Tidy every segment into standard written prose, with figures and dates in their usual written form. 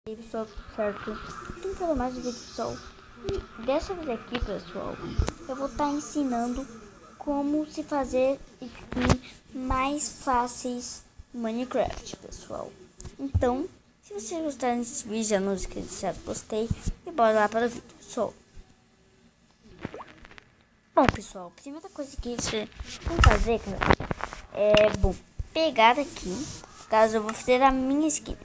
E aí, pessoal, tudo certo? Então, para mais um vídeo, pessoal. Dessa vez aqui, pessoal, eu vou estar ensinando como se fazer skins mais fáceis no Minecraft, pessoal. Então, se vocês gostarem desse vídeo, já não esqueça de deixar gostei e bora lá para o vídeo, pessoal. Bom, pessoal, a primeira coisa que você tem que fazer, cara, é, pegar aqui, caso eu vou fazer a minha skin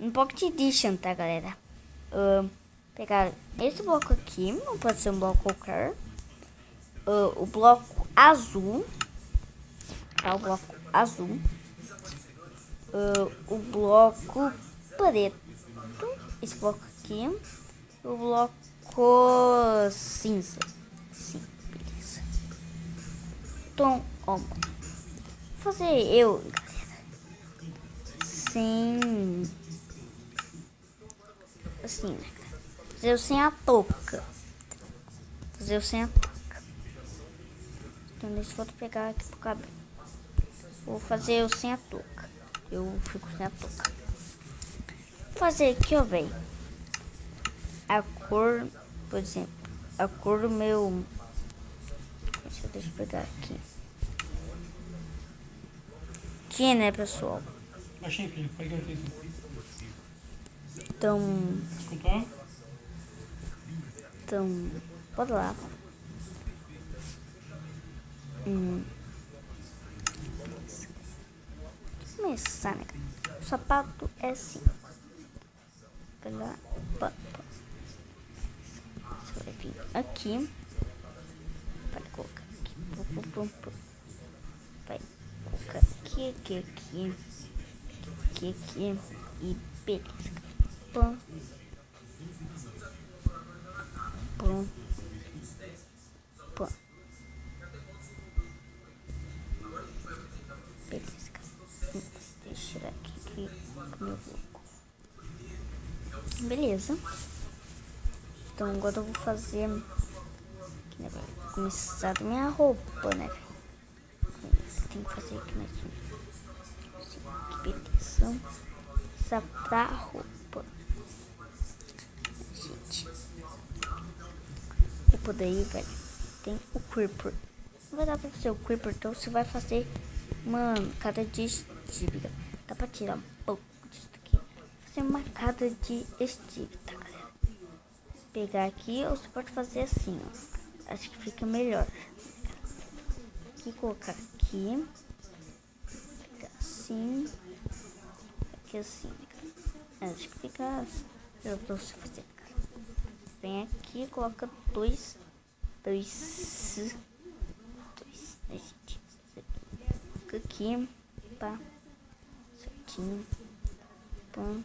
um Pocket Edition, tá, galera? Pegar esse bloco aqui, não pode ser um bloco qualquer. O bloco azul, tá? O bloco azul. O bloco preto, esse bloco aqui. O bloco cinza. Sim, beleza. Então, ó, vou fazer eu, galera, sem... assim, né? Fazer eu sem a touca. Fazer eu sem a touca. Então, deixa eu pegar aqui pro cabelo. Vou fazer eu sem a touca. Eu fico sem a touca. Vou fazer aqui, ó, velho. A cor, por exemplo, a cor do meu... Deixa eu pegar aqui. Aqui, né, pessoal? Achei, filho. Foi que eu fiz. Então, bora lá. Começar, né? O sapato é assim. Pegar, você vai vir aqui. Vai colocar aqui. Vai colocar aqui. E beleza. Pum. Beleza. Deixa eu tirar aqui meu bloco. Beleza. Então agora eu vou fazer aqui, né, velho? Começar a minha roupa, né, velho? Tem que fazer aqui mais um. Assim, que beleza. Essa pra roupa. Gente. Roupa daí, velho. Tem o creeper. Não vai dar pra fazer o creeper, então você vai fazer, mano, cada de estípica. Dá pra tirar um pouco disso aqui. Fazer uma cada de estípica, tá, galera? Pegar aqui, ou você pode fazer assim, ó. Acho que fica melhor. Aqui, colocar aqui. Pegar assim. Aqui assim. Acho que fica melhor pra você fazer, cara. Vem aqui, coloca dois, né, gente? Fica aqui, pá, certinho, pam,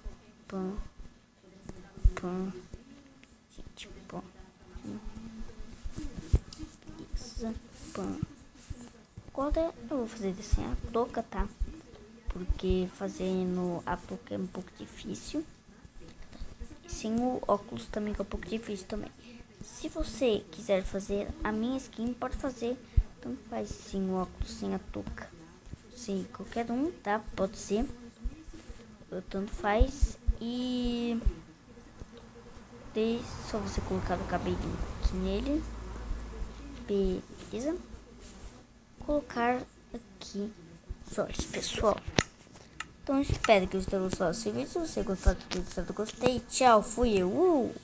gente, pam, isso, pam. Agora eu vou fazer assim a touca, tá? Porque fazendo a touca é um pouco difícil. Sem o óculos também, que é um pouco difícil também. Se você quiser fazer a minha skin, pode fazer. Tanto faz sem o óculos, sem a touca. Sem qualquer um, tá? Pode ser. Tanto faz. E... só você colocar o cabelinho aqui nele. Beleza? Colocar aqui só isso, pessoal. Então, espero que vocês tenham gostado desse vídeo. Se você gostou do vídeo, eu gostei. Tchau, fui eu.